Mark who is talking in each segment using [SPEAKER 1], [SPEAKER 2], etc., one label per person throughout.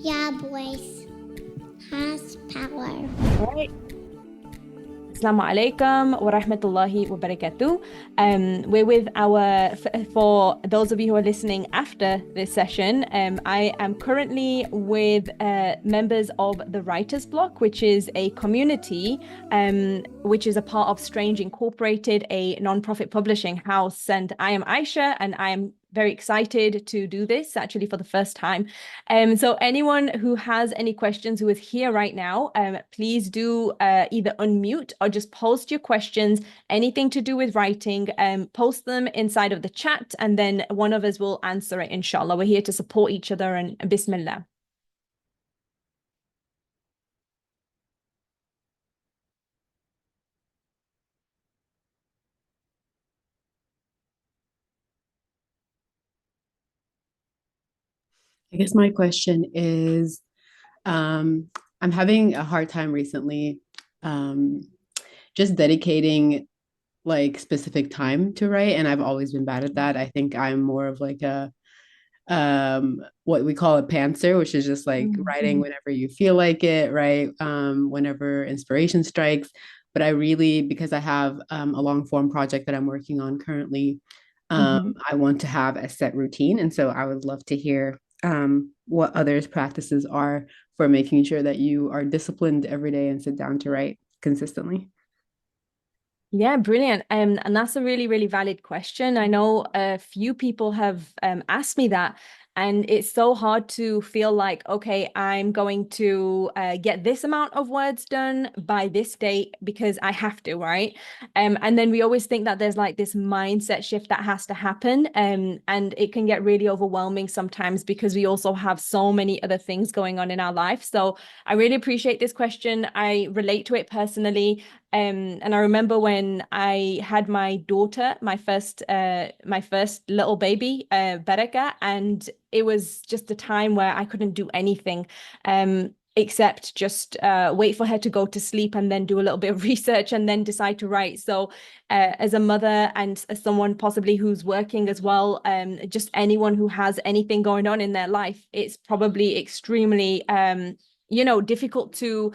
[SPEAKER 1] Your voice has power.
[SPEAKER 2] All right. Assalamu alaikum wa rahmatullahi wa barakatuh. We're with for those of you who are listening after this session, I am currently with members of the Writers Block, which is a community, which is a part of Strange Incorporated, a non-profit publishing house. And I am Aisha, and I am very excited to do this actually for the first time. So anyone who has any questions who is here right now, please do either unmute or just post your questions, anything to do with writing, post them inside of the chat, and then one of us will answer it, inshallah. We're here to support each other, and bismillah.
[SPEAKER 3] I guess my question is, I'm having a hard time recently, just dedicating like specific time to write, and I've always been bad at that. I think I'm more of like a what we call a pantser, which is just like writing whenever you feel like it, right? Whenever inspiration strikes. But I really, because I have a long form project that I'm working on currently, I want to have a set routine. And so I would love to hear what others' practices are for making sure that you are disciplined every day and sit down to write consistently.
[SPEAKER 2] Yeah, brilliant. And that's a really, really valid question. I know a few people have asked me that, and it's so hard to feel like, okay, I'm going to get this amount of words done by this date because I have to, right? And then we always think that there's like this mindset shift that has to happen, and it can get really overwhelming sometimes because we also have so many other things going on in our life. So I really appreciate this question. I relate to it personally. And I remember when I had my daughter, my first little baby, Bereka, and it was just a time where I couldn't do anything, except just wait for her to go to sleep and then do a little bit of research and then decide to write. So, as a mother and as someone possibly who's working as well, just anyone who has anything going on in their life, it's probably extremely, difficult to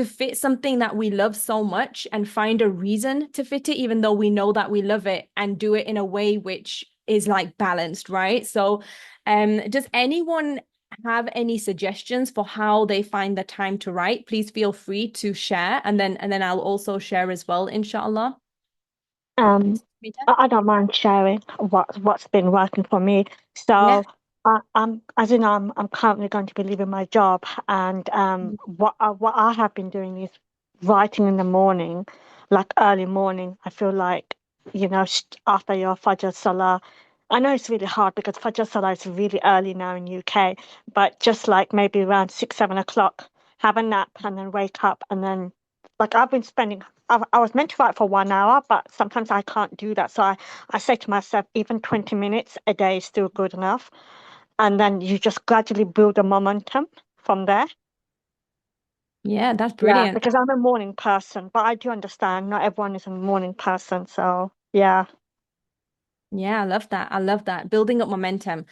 [SPEAKER 2] fit something that we love so much and find a reason to fit it, even though we know that we love it, and do it in a way which is like balanced, right? So, does anyone have any suggestions for how they find the time to write? Please feel free to share, and then I'll also share as well, inshallah.
[SPEAKER 4] Um,
[SPEAKER 2] Mita?
[SPEAKER 4] I don't mind sharing what's been working for me.
[SPEAKER 2] Yeah.
[SPEAKER 4] So as you know, I'm currently going to be leaving my job, and what I have been doing is writing in the morning, like early morning. I feel like, after your Fajr Salah. I know it's really hard because Fajr Salah is really early now in UK, but just like maybe around 6, 7 o'clock, have a nap and then wake up, and then like I've been spending I was meant to write for 1 hour, but sometimes I can't do that. So I say to myself, even 20 minutes a day is still good enough. And then you just gradually build a momentum from there.
[SPEAKER 2] Yeah, that's
[SPEAKER 4] Yeah,
[SPEAKER 2] brilliant.
[SPEAKER 4] because I'm a morning person, but I do understand not everyone is a morning person. So yeah.
[SPEAKER 2] Yeah, I love that. I love that. Building up momentum.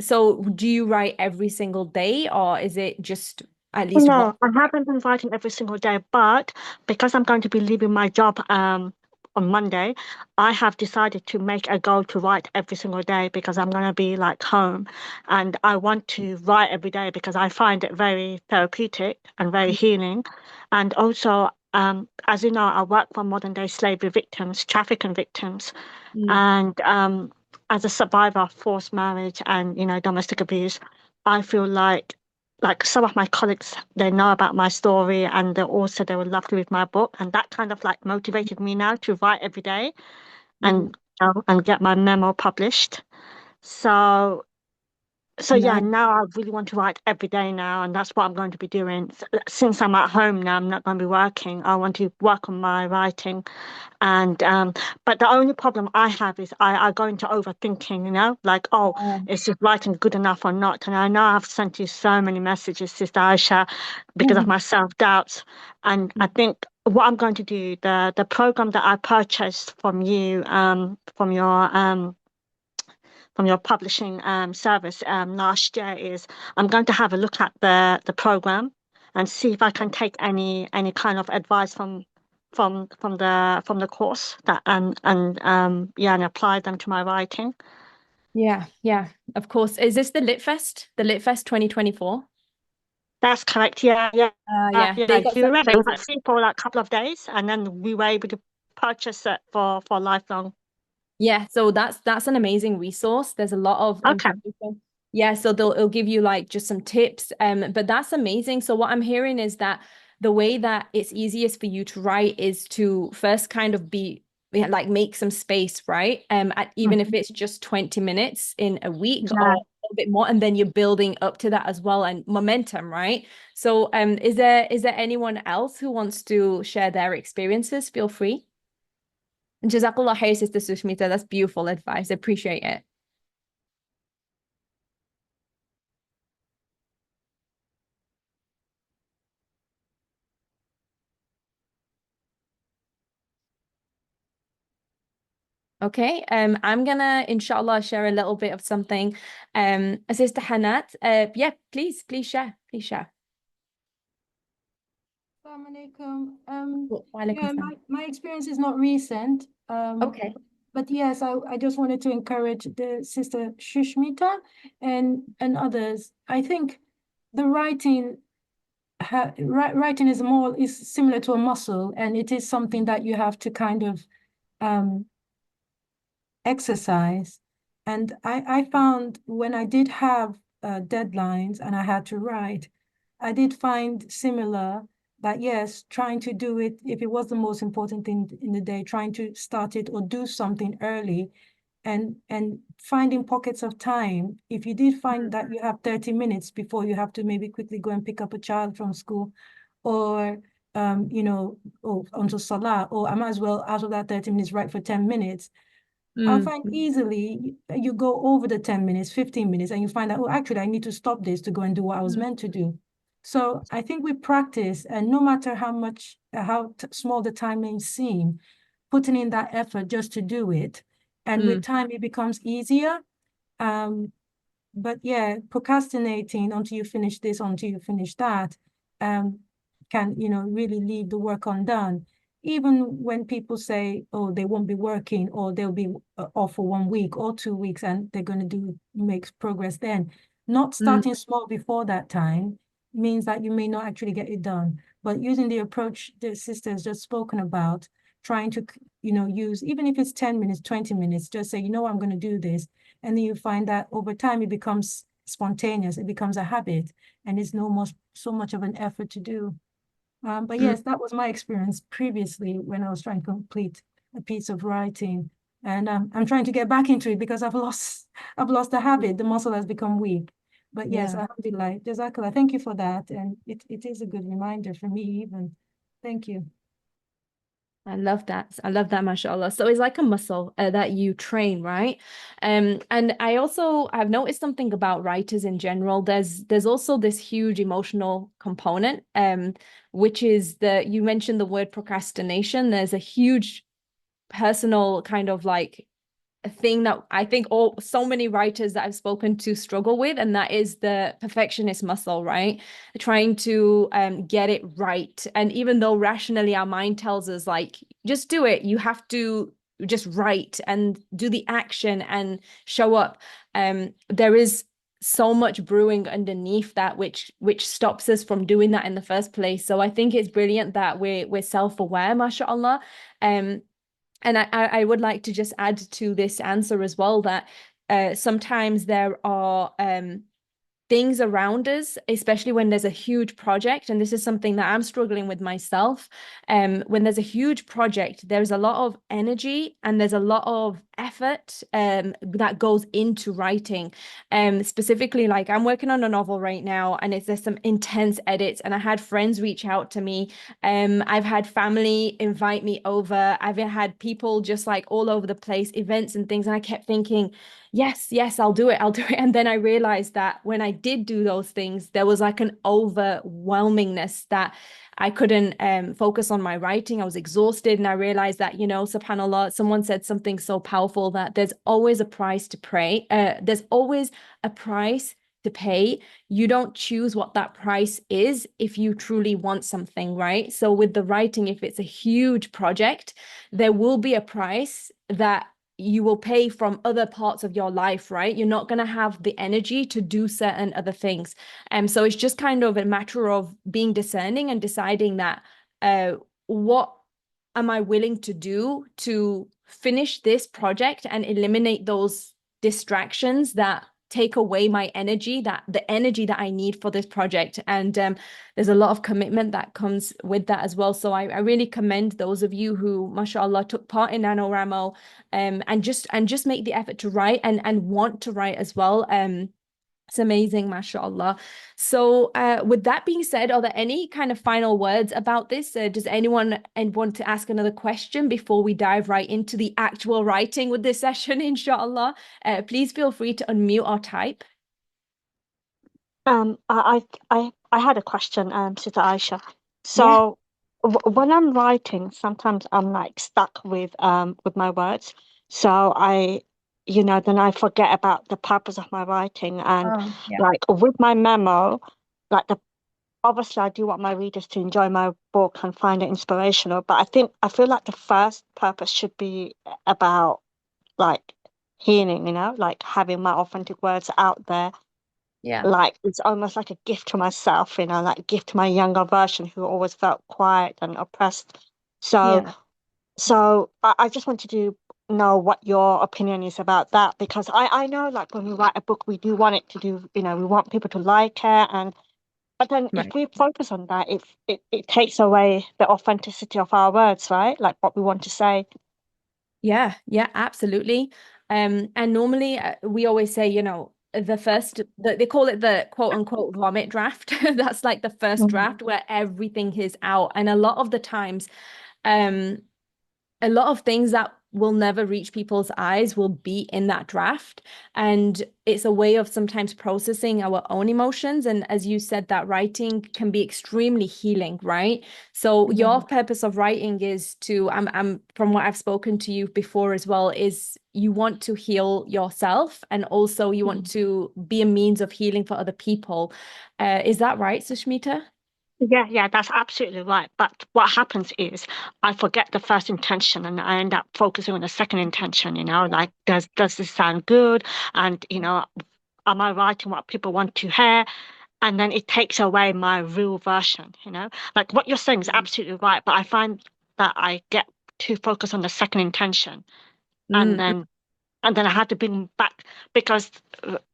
[SPEAKER 2] So do you write every single day, or is it just at least one?
[SPEAKER 4] No, I haven't been writing every single day, but because I'm going to be leaving my job on Monday, I have decided to make a goal to write every single day because I'm going to be like home, and I want to write every day because I find it very therapeutic and very healing. And also, as you know, I work for modern day slavery victims, trafficking victims,
[SPEAKER 2] Mm.
[SPEAKER 4] and as a survivor of forced marriage and domestic abuse, I feel like some of my colleagues, they know about my story, and they would love to read my book, and that kind of like motivated me now to write every day
[SPEAKER 2] Mm.
[SPEAKER 4] and get my memo published. So yeah,
[SPEAKER 2] Nice.
[SPEAKER 4] now I really want to write every day now, and that's what I'm going to be doing. Since I'm at home now, I'm not going to be working. I want to work on my writing, and but the only problem I have is I go into overthinking, like, oh, is this writing good enough or not? And I know I've sent you so many messages, Sister Aisha, because of my self-doubts. And I think what I'm going to do, the program that I purchased from you, from your your publishing service last year is I'm going to have a look at the program and see if I can take any kind of advice from the course that and apply them to my writing.
[SPEAKER 2] Yeah, of course. Is this the Litfest 2024?
[SPEAKER 4] That's correct. Yeah.
[SPEAKER 2] Yeah, they got
[SPEAKER 4] You
[SPEAKER 2] some
[SPEAKER 4] read it was
[SPEAKER 2] amazing.
[SPEAKER 4] free for like a couple of days, and then we were able to purchase it for lifelong.
[SPEAKER 2] Yeah, so that's an amazing resource. There's a lot of
[SPEAKER 4] Okay.
[SPEAKER 2] information. Yeah, so it'll give you like just some tips. But that's amazing. So what I'm hearing is that the way that it's easiest for you to write is to first kind of like make some space, right? Even if it's just 20 minutes in a week or
[SPEAKER 4] Yeah.
[SPEAKER 2] a little bit more, and then you're building up to that as well and momentum, right? So is there anyone else who wants to share their experiences? Feel free. Jazakallah khair, Sister Sushmita. That's beautiful advice. I appreciate it. Okay, I'm gonna inshallah share a little bit of something. Sister Hanat, yeah, please share.
[SPEAKER 5] Assalamu alaikum.
[SPEAKER 2] Wa alaikum
[SPEAKER 5] Yeah,
[SPEAKER 2] salam.
[SPEAKER 5] my experience is not recent.
[SPEAKER 2] Okay.
[SPEAKER 5] But yes, I just wanted to encourage the sister Shushmita and others. I think the writing writing is similar to a muscle, and it is something that you have to kind of exercise. And I found when I did have deadlines and I had to write, I did find similar that yes, trying to do it, if it was the most important thing in the day, trying to start it or do something early and finding pockets of time. If you did find that you have 30 minutes before you have to maybe quickly go and pick up a child from school or or onto Salah, or I might as well out of that 30 minutes write for 10 minutes. I find easily you go over the 10 minutes, 15 minutes, and you find out, oh, actually, I need to stop this to go and do what I was meant to do. So I think we practice, and no matter how small the time may seem, putting in that effort just to do it. And with time, it becomes easier. But yeah, procrastinating until you finish this, until you finish that, can, really leave the work undone. Even when people say, oh, they won't be working or they'll be off for 1 week or 2 weeks and they're going to make progress then. Not starting small before that time means that you may not actually get it done. But using the approach the sister has just spoken about, trying to, use, even if it's 10 minutes, 20 minutes, just say, I'm going to do this. And then you find that over time it becomes spontaneous, it becomes a habit, and it's no more so much of an effort to do. But yes, that was my experience previously when I was trying to complete a piece of writing. And I'm trying to get back into it because I've lost the habit. The muscle has become weak. But yes,
[SPEAKER 2] Yeah.
[SPEAKER 5] alhamdulillah, Jazakallah, thank you for that. And it is a good reminder for me even. Thank you.
[SPEAKER 2] I love that. Mashallah. So it's like a muscle that you train, right? And I've noticed something about writers in general. There's also this huge emotional component, which is you mentioned the word procrastination. There's a huge personal kind of like a thing that I think so many writers that I've spoken to struggle with, and that is the perfectionist muscle, right? Trying to get it right. And even though rationally our mind tells us like, just do it, you have to just write and do the action and show up. There is so much brewing underneath that which stops us from doing that in the first place. So I think it's brilliant that we're self-aware, mashallah. And I would like to just add to this answer as well that sometimes there are things around us, especially when there's a huge project, and this is something that I'm struggling with myself. When there's a huge project, there's a lot of energy and there's a lot of effort that goes into writing. Specifically, like I'm working on a novel right now, and there's some intense edits, and I had friends reach out to me. I've had family invite me over. I've had people just like all over the place, events and things, and I kept thinking, yes, I'll do it. And then I realized that when I did do those things, there was like an overwhelmingness that I couldn't focus on my writing. I was exhausted. And I realized that, subhanAllah, someone said something so powerful that there's always a price to pay. There's always a price to pay. You don't choose what that price is if you truly want something, right? So with the writing, if it's a huge project, there will be a price that you will pay from other parts of your life, right? You're not going to have the energy to do certain other things. So it's just kind of a matter of being discerning and deciding that what am I willing to do to finish this project and eliminate those distractions that take away my energy, that the energy that I need for this project. And there's a lot of commitment that comes with that as well. So I really commend those of you who, mashallah, took part in NaNoWriMo and just make the effort to write and want to write as well. It's amazing, mashallah. So with that being said, are there any kind of final words about this? Does anyone want to ask another question before we dive right into the actual writing with this session, inshallah? Please feel free to unmute or type.
[SPEAKER 4] I had a question, Sister Aisha. So when I'm writing, sometimes I'm like stuck with my words. So then I forget about the purpose of my writing. And like with my memo, like obviously I do want my readers to enjoy my book and find it inspirational. But I feel like the first purpose should be about like healing, like having my authentic words out there.
[SPEAKER 2] Yeah.
[SPEAKER 4] Like it's almost like a gift to myself, like a gift to my younger version who always felt quiet and oppressed. So I just wanted to know what your opinion is about that, because I know like when we write a book, we do want it to do, we want people to like it, but then if we focus on that, it takes away the authenticity of our words, right? Like what we want to say.
[SPEAKER 2] Yeah, absolutely. And normally we always say, they call it the quote unquote vomit draft. That's like the first draft where everything is out. And a lot of the times, a lot of things that will never reach people's eyes will be in that draft. And it's a way of sometimes processing our own emotions. And as you said, that writing can be extremely healing, right? So your purpose of writing is to, I'm from what I've spoken to you before as well, is you want to heal yourself and also you want to be a means of healing for other people. Is that right, Sushmita?
[SPEAKER 4] Yeah, that's absolutely right. But what happens is I forget the first intention and I end up focusing on the second intention, like does this sound good? And, am I writing what people want to hear? And then it takes away my real version, like what you're saying is absolutely right. But I find that I get too focused on the second intention and then I had to bring back because,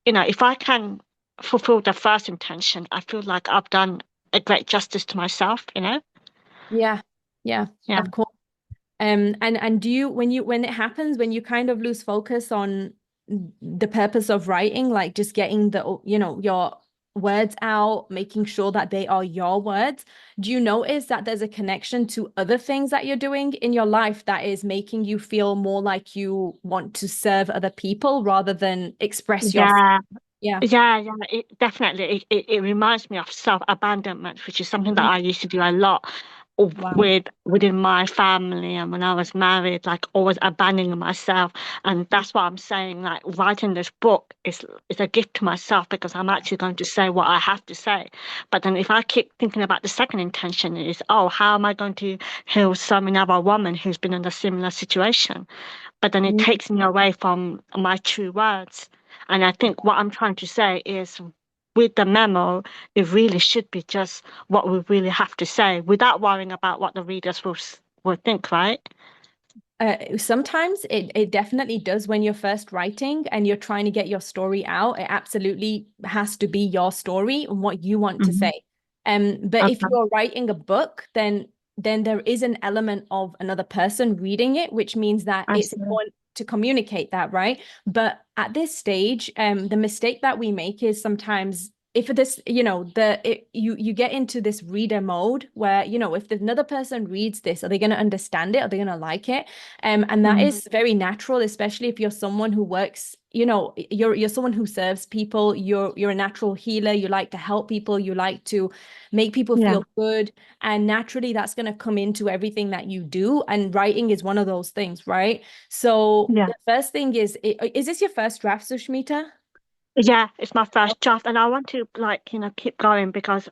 [SPEAKER 4] if I can fulfill the first intention, I feel like I've done a great justice to myself,
[SPEAKER 2] Yeah, of course. And do you, when it happens, when you kind of lose focus on the purpose of writing, like just getting your words out, making sure that they are your words, do you notice that there's a connection to other things that you're doing in your life that is making you feel more like you want to serve other people rather than express yourself? Yeah,
[SPEAKER 4] it definitely it reminds me of self-abandonment, which is something that I used to do a lot within my family and when I was married, like always abandoning myself. And that's what I'm saying, like writing this book is a gift to myself because I'm actually going to say what I have to say. But then if I keep thinking about the second intention is, how am I going to heal some another woman who's been in a similar situation? But then it takes me away from my true words. And I think what I'm trying to say is with the memo, it really should be just what we really have to say without worrying about what the readers will think, right?
[SPEAKER 2] Sometimes it definitely does when you're first writing and you're trying to get your story out. It absolutely has to be your story and what you want to say. But if you're writing a book, then there is an element of another person reading it, which means that it's important to communicate that, right? But at this stage, the mistake that we make is sometimes if this, you get into this reader mode where, if another person reads this, are they going to understand it? Are they going to like it? And that is very natural, especially if you're someone who works you know, you're someone who serves people, you're a natural healer, you like to help people, you like to make people
[SPEAKER 4] Yeah.
[SPEAKER 2] feel good, and naturally that's going to come into everything that you do, and writing is one of those things, right? So
[SPEAKER 4] Yeah.
[SPEAKER 2] the first thing is this your first draft, Sushmita?
[SPEAKER 4] Yeah, it's my first draft, and I want to keep going because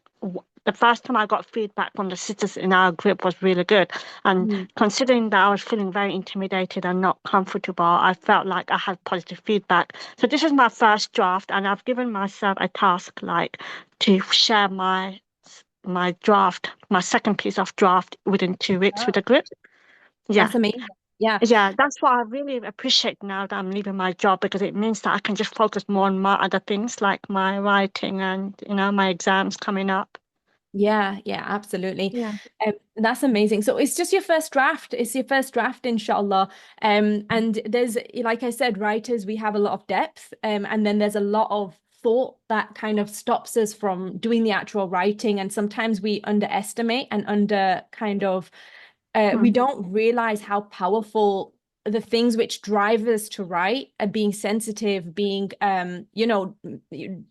[SPEAKER 4] the first time I got feedback from the sisters in our group was really good. And considering that I was feeling very intimidated and not comfortable, I felt like I had positive feedback. So this is my first draft, and I've given myself a task to share my draft, my second piece of draft within 2 weeks with the group. Yeah.
[SPEAKER 2] That's amazing. Yeah.
[SPEAKER 4] Yeah, that's what I really appreciate now that I'm leaving my job, because it means that I can just focus more on my other things like my writing and my exams coming up.
[SPEAKER 2] Yeah, absolutely.
[SPEAKER 4] Yeah.
[SPEAKER 2] That's amazing. So it's just your first draft. It's your first draft, inshallah. And there's, like I said, writers, we have a lot of depth, and then there's a lot of thought that kind of stops us from doing the actual writing. And sometimes we underestimate and we don't realize how powerful the things which drive us to write are: being sensitive, being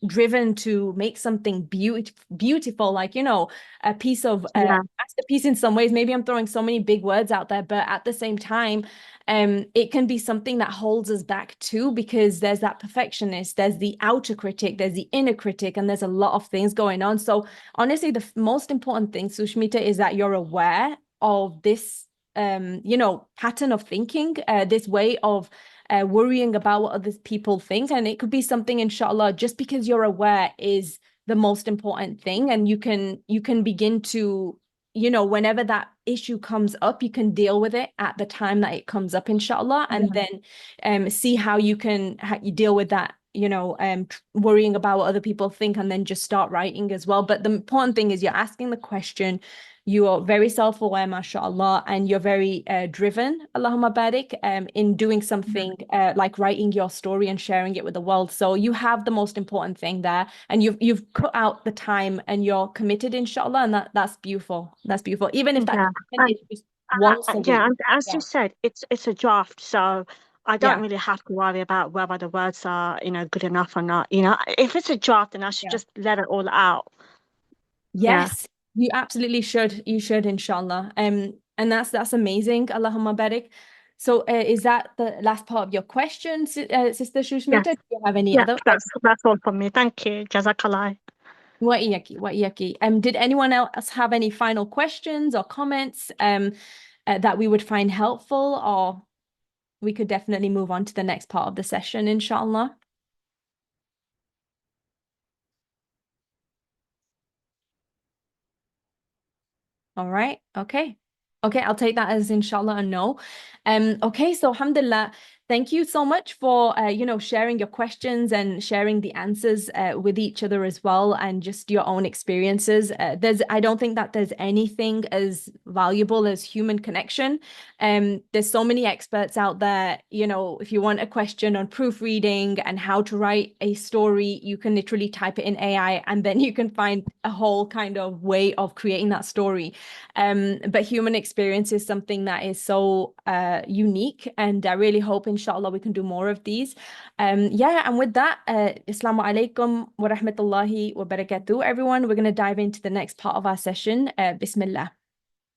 [SPEAKER 2] driven to make something beautiful, like a piece of masterpiece in some ways. Maybe I'm throwing so many big words out there, but at the same time, it can be something that holds us back too, because there's that perfectionist, there's the outer critic, there's the inner critic, and there's a lot of things going on. So honestly, the most important thing, Sushmita, is that you're aware of this pattern of thinking, this way of worrying about what other people think. And it could be something, inshallah, just because you're aware is the most important thing. And you can begin to, whenever that issue comes up, you can deal with it at the time that it comes up, inshallah, and then see how you deal with that, worrying about what other people think, and then just start writing as well. But the important thing is you're asking the question, you are very self-aware, mashallah, and you're very driven, Allahumma barik, in doing something like writing your story and sharing it with the world. So you have the most important thing there, and you've cut out the time and you're committed, inshallah, and that's beautiful. That's beautiful. Even if that is just once a week.
[SPEAKER 4] And as you said, it's a draft, so I don't really have to worry about whether the words are good enough or not. If it's a draft, then I should just let it all out.
[SPEAKER 2] Yes, you absolutely should. You should, inshallah. And that's amazing. Allahumma barik. So is that the last part of your question, Sister Sushmita? Do you have any other?
[SPEAKER 4] That's all from me. Thank you. Jazakallah.
[SPEAKER 2] Wa iyaki. Did anyone else have any final questions or comments that we would find helpful, or we could definitely move on to the next part of the session, inshallah? All right. Okay, I'll take that as inshallah a no. Okay, so alhamdulillah, thank you so much for sharing your questions and sharing the answers with each other as well, and just your own experiences. I don't think that there's anything as valuable as human connection. There's so many experts out there. If you want a question on proofreading and how to write a story, you can literally type it in AI, and then you can find a whole kind of way of creating that story. But human experience is something that is so unique, and I really hope, inshallah, we can do more of these. And with that, Assalamu alaikum wa rahmatullahi wa barakatuh, everyone. We're going to dive into the next part of our session. Bismillah.